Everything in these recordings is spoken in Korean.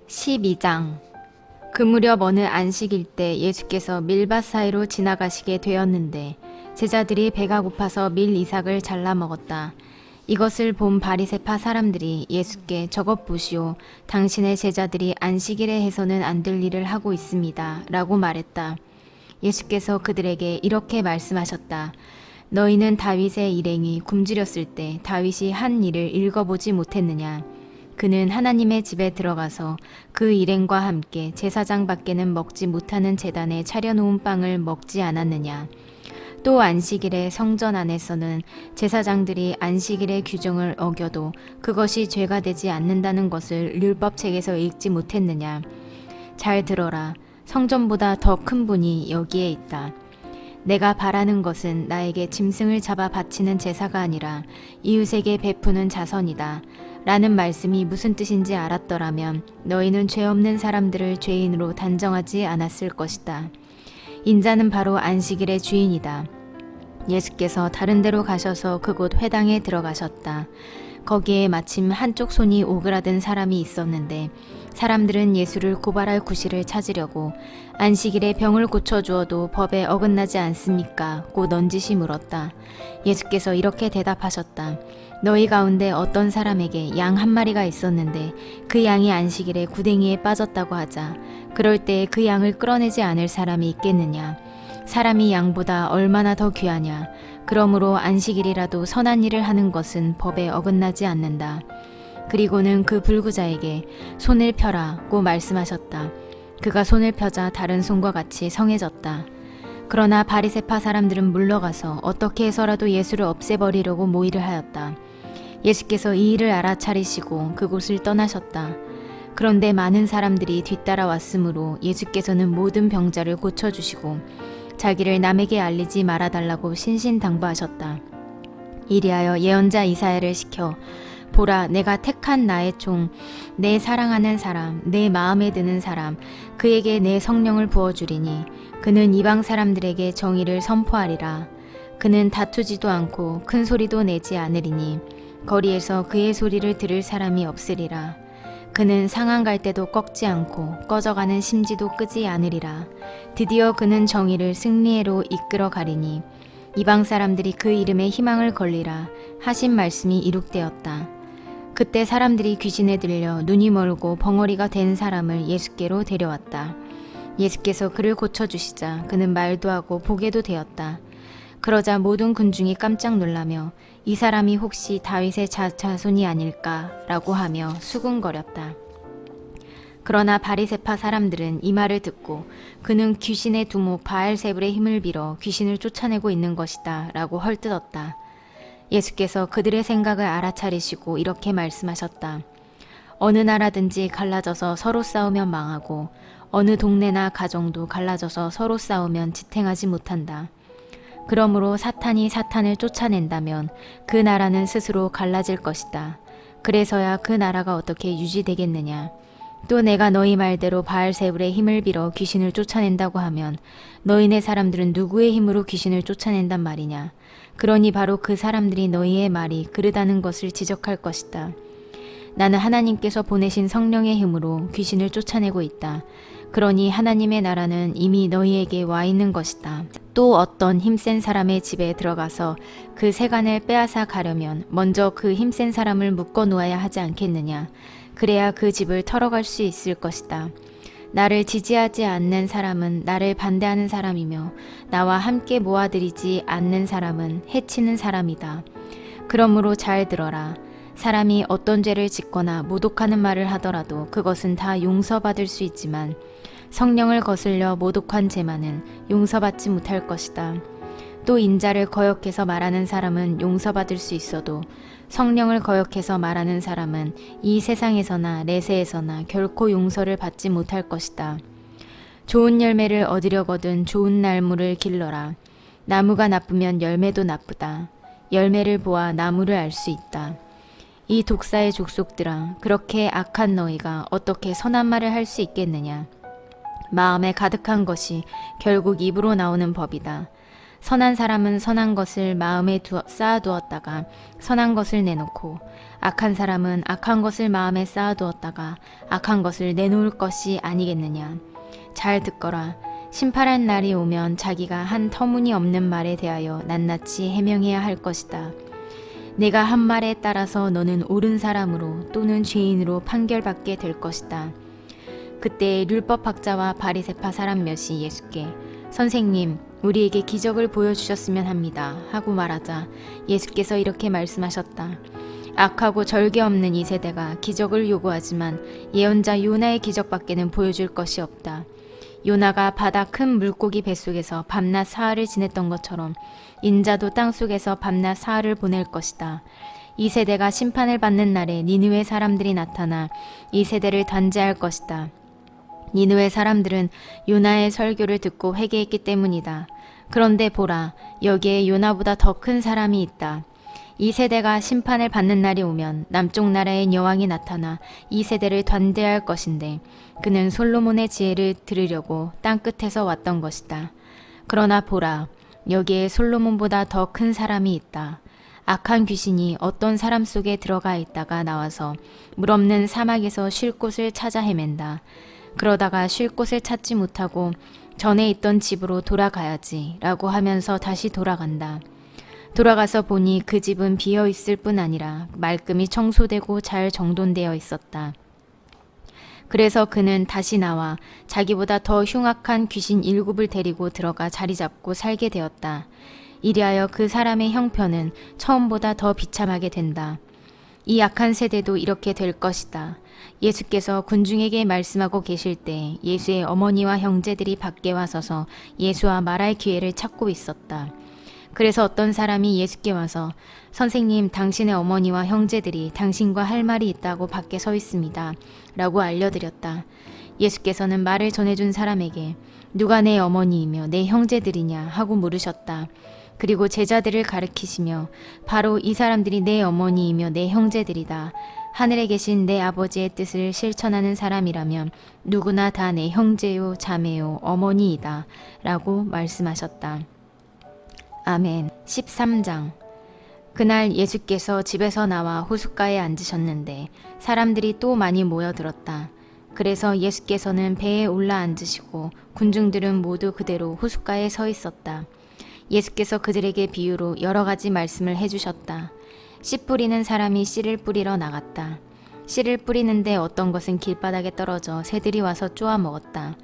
12장. 그 무렵 어느 안식일 때 예수께서 밀밭 사이로 지나가시게 되었는데 제자들이 배가 고파서 밀 이삭을 잘라 먹었다. 이것을 본 바리새파 사람들이 예수께 저것 보시오. 당신의 제자들이 안식일에 해서는 안 될 일을 하고 있습니다. 라고 말했다. 예수께서 그들에게 이렇게 말씀하셨다. 너희는 다윗의 일행이 굶주렸을 때 다윗이 한 일을 읽어보지 못했느냐. 그는 하나님의 집에 들어가서 그 일행과 함께 제사장 밖에는 먹지 못하는 제단에 차려놓은 빵을 먹지 않았느냐. 또 안식일에 성전 안에서는 제사장들이 안식일의 규정을 어겨도 그것이 죄가 되지 않는다는 것을 율법책에서 읽지 못했느냐. 잘 들어라. 성전보다 더 큰 분이 여기에 있다. 내가 바라는 것은 나에게 짐승을 잡아 바치는 제사가 아니라 이웃에게 베푸는 자선이다. 라는 말씀이 무슨 뜻인지 알았더라면 너희는 죄 없는 사람들을 죄인으로 단정하지 않았을 것이다. 인자는 바로 안식일의 주인이다. 예수께서 다른 데로 가셔서 그곳 회당에 들어가셨다. 거기에 마침 한쪽 손이 오그라든 사람이 있었는데 사람들은 예수를 고발할 구실을 찾으려고 안식일에 병을 고쳐주어도 법에 어긋나지 않습니까? 고 넌지시 물었다. 예수께서 이렇게 대답하셨다. 너희 가운데 어떤 사람에게 양 한 마리가 있었는데 그 양이 안식일에 구덩이에 빠졌다고 하자. 그럴 때 그 양을 끌어내지 않을 사람이 있겠느냐. 사람이 양보다 얼마나 더 귀하냐. 그러므로 안식일이라도 선한 일을 하는 것은 법에 어긋나지 않는다. 그리고는 그 불구자에게 손을 펴라고 말씀하셨다. 그가 손을 펴자 다른 손과 같이 성해졌다. 그러나 바리새파 사람들은 물러가서 어떻게 해서라도 예수를 없애버리려고 모의를 하였다. 예수께서 이 일을 알아차리시고 그곳을 떠나셨다. 그런데 많은 사람들이 뒤따라왔으므로 예수께서는 모든 병자를 고쳐주시고 자기를 남에게 알리지 말아달라고 신신당부하셨다. 이리하여 예언자 이사야를 시켜 보라, 내가 택한 나의 종, 내 사랑하는 사람, 내 마음에 드는 사람, 그에게 내 성령을 부어주리니 그는 이방 사람들에게 정의를 선포하리라. 그는 다투지도 않고 큰 소리도 내지 않으리니 거리에서 그의 소리를 들을 사람이 없으리라. 그는 상한 갈 때도 꺾지 않고 꺼져가는 심지도 끄지 않으리라. 드디어 그는 정의를 승리로 이끌어 가리니 이방 사람들이 그 이름에 희망을 걸리라 하신 말씀이 이룩되었다. 그때 사람들이 귀신에 들려 눈이 멀고 벙어리가 된 사람을 예수께로 데려왔다. 예수께서 그를 고쳐주시자 그는 말도 하고 보게도 되었다. 그러자 모든 군중이 깜짝 놀라며 이 사람이 혹시 다윗의 자손이 아닐까라고 하며 수군거렸다. 그러나 바리새파 사람들은 이 말을 듣고 그는 귀신의 두목 바알세불의 힘을 빌어 귀신을 쫓아내고 있는 것이다 라고 헐뜯었다. 예수께서 그들의 생각을 알아차리시고 이렇게 말씀하셨다. 어느 나라든지 갈라져서 서로 싸우면 망하고 어느 동네나 가정도 갈라져서 서로 싸우면 지탱하지 못한다. 그러므로 사탄이 사탄을 쫓아낸다면 그 나라는 스스로 갈라질 것이다. 그래서야 그 나라가 어떻게 유지되겠느냐. 또 내가 너희 말대로 바알세불의 힘을 빌어 귀신을 쫓아낸다고 하면 너희네 사람들은 누구의 힘으로 귀신을 쫓아낸단 말이냐. 그러니 바로 그 사람들이 너희의 말이 그르다는 것을 지적할 것이다. 나는 하나님께서 보내신 성령의 힘으로 귀신을 쫓아내고 있다. 그러니 하나님의 나라는 이미 너희에게 와 있는 것이다. 또 어떤 힘센 사람의 집에 들어가서 그 세간을 빼앗아 가려면 먼저 그 힘센 사람을 묶어 놓아야 하지 않겠느냐. 그래야 그 집을 털어갈 수 있을 것이다. 나를 지지하지 않는 사람은 나를 반대하는 사람이며 나와 함께 모아들이지 않는 사람은 해치는 사람이다. 그러므로 잘 들어라. 사람이 어떤 죄를 짓거나 모독하는 말을 하더라도 그것은 다 용서받을 수 있지만 성령을 거슬려 모독한 죄만은 용서받지 못할 것이다. 또 인자를 거역해서 말하는 사람은 용서받을 수 있어도 성령을 거역해서 말하는 사람은 이 세상에서나 내세에서나 결코 용서를 받지 못할 것이다. 좋은 열매를 얻으려거든 좋은 나무를 길러라. 나무가 나쁘면 열매도 나쁘다. 열매를 보아 나무를 알 수 있다. 이 독사의 족속들아, 그렇게 악한 너희가 어떻게 선한 말을 할 수 있겠느냐. 마음에 가득한 것이 결국 입으로 나오는 법이다. 선한 사람은 선한 것을 마음에 쌓아두었다가 선한 것을 내놓고 악한 사람은 악한 것을 마음에 쌓아두었다가 악한 것을 내놓을 것이 아니겠느냐. 잘 듣거라. 심판할 날이 오면 자기가 한 터무니없는 말에 대하여 낱낱이 해명해야 할 것이다. 내가 한 말에 따라서 너는 옳은 사람으로 또는 죄인으로 판결받게 될 것이다. 그때 율법학자와 바리새파 사람 몇이 예수께 선생님, 우리에게 기적을 보여주셨으면 합니다 하고 말하자 예수께서 이렇게 말씀하셨다. 악하고 절개 없는 이 세대가 기적을 요구하지만 예언자 요나의 기적밖에는 보여줄 것이 없다. 요나가 바다 큰 물고기 뱃속에서 밤낮 사흘을 지냈던 것처럼 인자도 땅속에서 밤낮 사흘을 보낼 것이다. 이 세대가 심판을 받는 날에 니느웨 사람들이 나타나 이 세대를 단죄할 것이다. 니느웨 사람들은 요나의 설교를 듣고 회개했기 때문이다. 그런데 보라, 여기에 요나보다 더 큰 사람이 있다. 이 세대가 심판을 받는 날이 오면 남쪽 나라의 여왕이 나타나 이 세대를 단죄할 것인데 그는 솔로몬의 지혜를 들으려고 땅끝에서 왔던 것이다. 그러나 보라, 여기에 솔로몬보다 더 큰 사람이 있다. 악한 귀신이 어떤 사람 속에 들어가 있다가 나와서 물 없는 사막에서 쉴 곳을 찾아 헤맨다. 그러다가 쉴 곳을 찾지 못하고 전에 있던 집으로 돌아가야지 라고 하면서 다시 돌아간다. 돌아가서 보니 그 집은 비어 있을 뿐 아니라 말끔히 청소되고 잘 정돈되어 있었다. 그래서 그는 다시 나와 자기보다 더 흉악한 귀신 7을 데리고 들어가 자리 잡고 살게 되었다. 이리하여 그 사람의 형편은 처음보다 더 비참하게 된다. 이 악한 세대도 이렇게 될 것이다. 예수께서 군중에게 말씀하고 계실 때 예수의 어머니와 형제들이 밖에 와 서서 예수와 말할 기회를 찾고 있었다. 그래서 어떤 사람이 예수께 와서 선생님, 당신의 어머니와 형제들이 당신과 할 말이 있다고 밖에 서 있습니다 라고 알려드렸다. 예수께서는 말을 전해준 사람에게 누가 내 어머니이며 내 형제들이냐 하고 물으셨다. 그리고 제자들을 가리키시며 바로 이 사람들이 내 어머니이며 내 형제들이다. 하늘에 계신 내 아버지의 뜻을 실천하는 사람이라면 누구나 다 내 형제요 자매요 어머니이다 라고 말씀하셨다. 아멘. 13장. 그날 예수께서 집에서 나와 호숫가에 앉으셨는데 사람들이 또 많이 모여들었다. 그래서 예수께서는 배에 올라 앉으시고 군중들은 모두 그대로 호숫가에 서 있었다. 예수께서 그들에게 비유로 여러 가지 말씀을 해주셨다. 씨 뿌리는 사람이 씨를 뿌리러 나갔다. 씨를 뿌리는데 어떤 것은 길바닥에 떨어져 새들이 와서 쪼아 먹었다.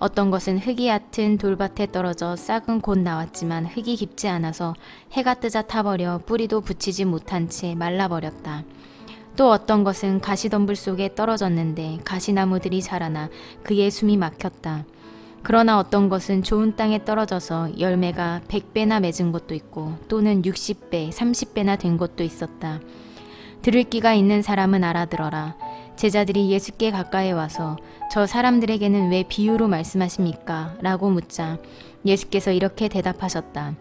어떤 것은 흙이 얕은 돌밭에 떨어져 싹은 곧 나왔지만 흙이 깊지 않아서 해가 뜨자 타버려 뿌리도 붙이지 못한 채 말라버렸다. 또 어떤 것은 가시덤불 속에 떨어졌는데 가시나무들이 자라나 그의 숨이 막혔다. 그러나 어떤 것은 좋은 땅에 떨어져서 열매가 100배나 맺은 것도 있고 또는 60배, 30배나 된 것도 있었다. 들을 귀가 있는 사람은 알아들어라. 제자들이 예수께 가까이 와서 저 사람들에게는 왜 비유로 말씀하십니까? 라고 묻자 예수께서 이렇게 대답하셨다.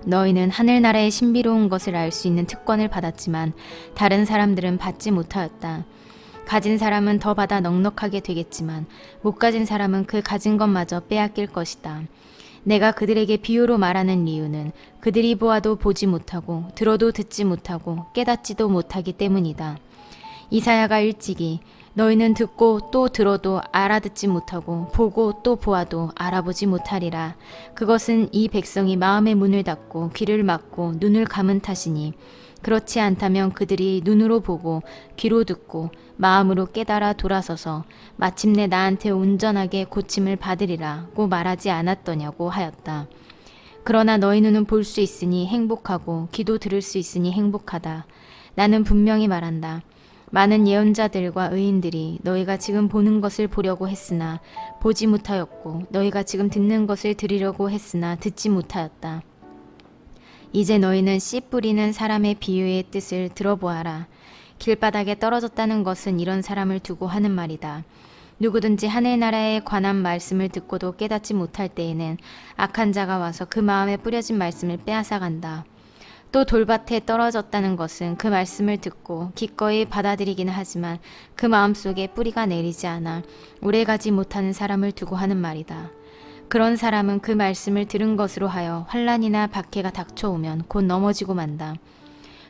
너희는 하늘나라의 신비로운 것을 알 수 있는 특권을 받았지만 다른 사람들은 받지 못하였다. 가진 사람은 더 받아 넉넉하게 되겠지만 못 가진 사람은 그 가진 것마저 빼앗길 것이다. 내가 그들에게 비유로 말하는 이유는 그들이 보아도 보지 못하고 들어도 듣지 못하고 깨닫지도 못하기 때문이다. 이사야가 일찍이 너희는 듣고 또 들어도 알아듣지 못하고 보고 또 보아도 알아보지 못하리라. 그것은 이 백성이 마음의 문을 닫고 귀를 막고 눈을 감은 탓이니 그렇지 않다면 그들이 눈으로 보고 귀로 듣고 마음으로 깨달아 돌아서서 마침내 나한테 온전하게 고침을 받으리라고 말하지 않았더냐고 하였다. 그러나 너희 눈은 볼 수 있으니 행복하고 귀도 들을 수 있으니 행복하다. 나는 분명히 말한다. 많은 예언자들과 의인들이 너희가 지금 보는 것을 보려고 했으나 보지 못하였고 너희가 지금 듣는 것을 들으려고 했으나 듣지 못하였다. 이제 너희는 씨 뿌리는 사람의 비유의 뜻을 들어보아라. 길바닥에 떨어졌다는 것은 이런 사람을 두고 하는 말이다. 누구든지 하늘나라에 관한 말씀을 듣고도 깨닫지 못할 때에는 악한 자가 와서 그 마음에 뿌려진 말씀을 빼앗아간다. 또 돌밭에 떨어졌다는 것은 그 말씀을 듣고 기꺼이 받아들이기는 하지만 그 마음속에 뿌리가 내리지 않아 오래가지 못하는 사람을 두고 하는 말이다. 그런 사람은 그 말씀을 들은 것으로 하여 환난이나 박해가 닥쳐오면 곧 넘어지고 만다.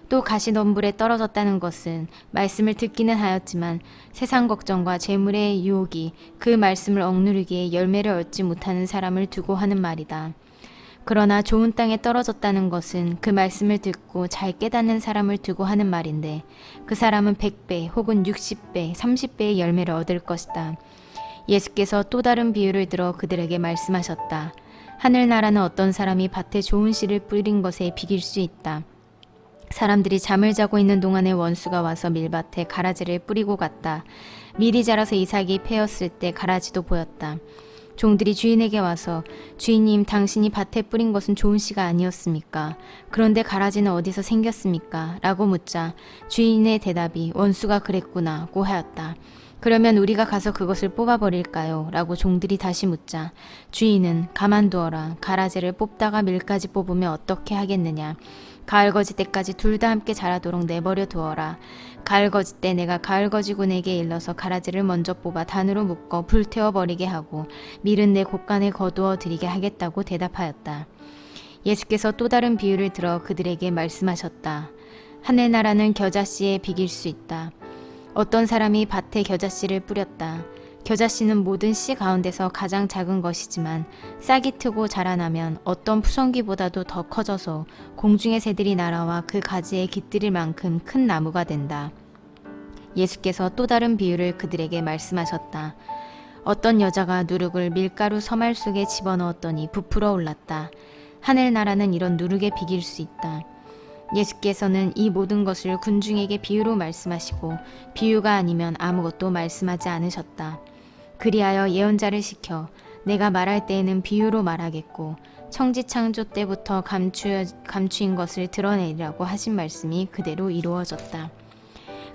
또 가시덤불에 떨어졌다는 것은 말씀을 듣기는 하였지만 세상 걱정과 재물의 유혹이 그 말씀을 억누르기에 열매를 얻지 못하는 사람을 두고 하는 말이다. 그러나 좋은 땅에 떨어졌다는 것은 그 말씀을 듣고 잘 깨닫는 사람을 두고 하는 말인데 그 사람은 100배 혹은 60배, 30배의 열매를 얻을 것이다. 예수께서 또 다른 비유를 들어 그들에게 말씀하셨다. 하늘나라는 어떤 사람이 밭에 좋은 씨를 뿌린 것에 비길 수 있다. 사람들이 잠을 자고 있는 동안에 원수가 와서 밀밭에 가라지를 뿌리고 갔다. 밀이 자라서 이삭이 패었을 때 가라지도 보였다. 종들이 주인에게 와서 주인님, 당신이 밭에 뿌린 것은 좋은 씨가 아니었습니까? 그런데 가라지는 어디서 생겼습니까? 라고 묻자 주인의 대답이 원수가 그랬구나 고 하였다. 그러면 우리가 가서 그것을 뽑아버릴까요? 라고 종들이 다시 묻자 주인은 가만두어라. 가라지를 뽑다가 밀까지 뽑으면 어떻게 하겠느냐? 가을거지 때까지 둘 다 함께 자라도록 내버려 두어라. 가을거지 때 내가 가을거지꾼에게 일러서 가라지를 먼저 뽑아 단으로 묶어 불태워 버리게 하고 밀은 내 곳간에 거두어 드리게 하겠다고 대답하였다. 예수께서 또 다른 비유를 들어 그들에게 말씀하셨다. 하늘나라는 겨자씨에 비길 수 있다. 어떤 사람이 밭에 겨자씨를 뿌렸다. 겨자씨는 모든 씨 가운데서 가장 작은 것이지만 싹이 트고 자라나면 어떤 푸성귀보다도 더 커져서 공중의 새들이 날아와 그 가지에 깃들일 만큼 큰 나무가 된다. 예수께서 또 다른 비유를 그들에게 말씀하셨다. 어떤 여자가 누룩을 밀가루 서말 속에 집어넣었더니 부풀어 올랐다. 하늘나라는 이런 누룩에 비길 수 있다. 예수께서는 이 모든 것을 군중에게 비유로 말씀하시고 비유가 아니면 아무것도 말씀하지 않으셨다. 그리하여 예언자를 시켜 내가 말할 때에는 비유로 말하겠고 청지창조 때부터 감추인 것을 드러내리라고 하신 말씀이 그대로 이루어졌다.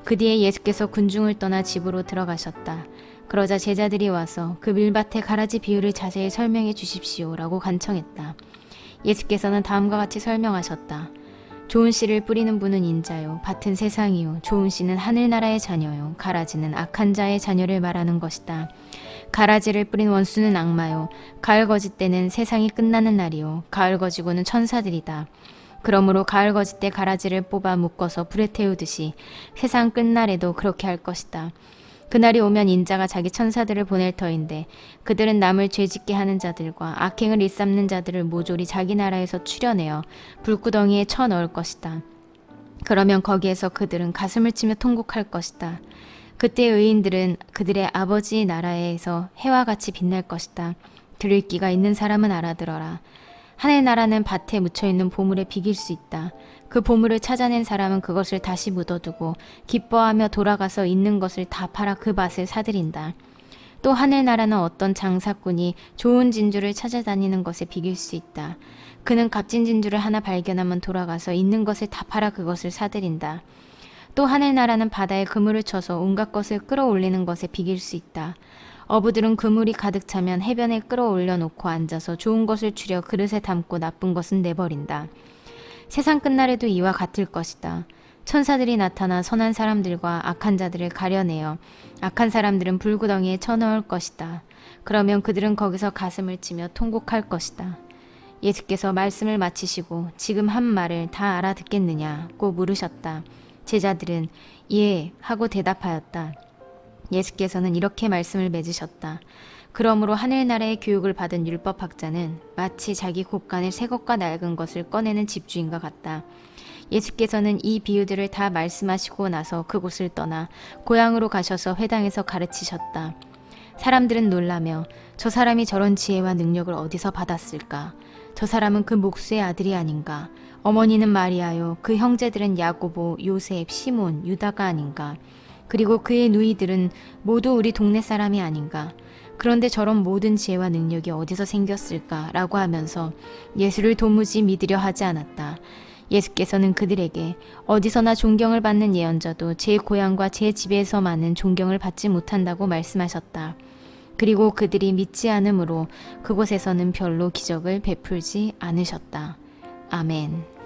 그 뒤에 예수께서 군중을 떠나 집으로 들어가셨다. 그러자 제자들이 와서 그 밀밭의 가라지 비유를 자세히 설명해 주십시오라고 간청했다. 예수께서는 다음과 같이 설명하셨다. 좋은 씨를 뿌리는 분은 인자요, 밭은 세상이요, 좋은 씨는 하늘나라의 자녀요, 가라지는 악한 자의 자녀를 말하는 것이다. 가라지를 뿌린 원수는 악마요, 가을거지 때는 세상이 끝나는 날이요, 가을거지고는 천사들이다. 그러므로 가을거지 때 가라지를 뽑아 묶어서 불에 태우듯이 세상 끝날에도 그렇게 할 것이다. 그날이 오면 인자가 자기 천사들을 보낼 터인데 그들은 남을 죄짓게 하는 자들과 악행을 일삼는 자들을 모조리 자기 나라에서 추려내어 불구덩이에 쳐넣을 것이다. 그러면 거기에서 그들은 가슴을 치며 통곡할 것이다. 그때 의인들은 그들의 아버지 나라에서 해와 같이 빛날 것이다. 들을 귀가 있는 사람은 알아들어라. 하늘나라는 밭에 묻혀있는 보물에 비길 수 있다. 그 보물을 찾아낸 사람은 그것을 다시 묻어두고 기뻐하며 돌아가서 있는 것을 다 팔아 그 밭을 사들인다. 또 하늘나라는 어떤 장사꾼이 좋은 진주를 찾아다니는 것에 비길 수 있다. 그는 값진 진주를 하나 발견하면 돌아가서 있는 것을 다 팔아 그것을 사들인다. 또 하늘나라는 바다에 그물을 쳐서 온갖 것을 끌어올리는 것에 비길 수 있다. 어부들은 그물이 가득 차면 해변에 끌어올려 놓고 앉아서 좋은 것을 추려 그릇에 담고 나쁜 것은 내버린다. 세상 끝날에도 이와 같을 것이다. 천사들이 나타나 선한 사람들과 악한 자들을 가려내어 악한 사람들은 불구덩이에 쳐넣을 것이다. 그러면 그들은 거기서 가슴을 치며 통곡할 것이다. 예수께서 말씀을 마치시고 지금 한 말을 다 알아듣겠느냐고 물으셨다. 제자들은 예 하고 대답하였다. 예수께서는 이렇게 말씀을 맺으셨다. 그러므로 하늘나라의 교육을 받은 율법학자는 마치 자기 곳간을 새 것과 낡은 것을 꺼내는 집주인과 같다. 예수께서는 이 비유들을 다 말씀하시고 나서 그곳을 떠나 고향으로 가셔서 회당에서 가르치셨다. 사람들은 놀라며 저 사람이 저런 지혜와 능력을 어디서 받았을까? 저 사람은 그 목수의 아들이 아닌가? 어머니는 마리아요. 그 형제들은 야고보, 요셉, 시몬, 유다가 아닌가? 그리고 그의 누이들은 모두 우리 동네 사람이 아닌가? 그런데 저런 모든 지혜와 능력이 어디서 생겼을까? 라고 하면서 예수를 도무지 믿으려 하지 않았다. 예수께서는 그들에게 어디서나 존경을 받는 예언자도 제 고향과 제 집에서만은 존경을 받지 못한다고 말씀하셨다. 그리고 그들이 믿지 않으므로 그곳에서는 별로 기적을 베풀지 않으셨다. 아멘.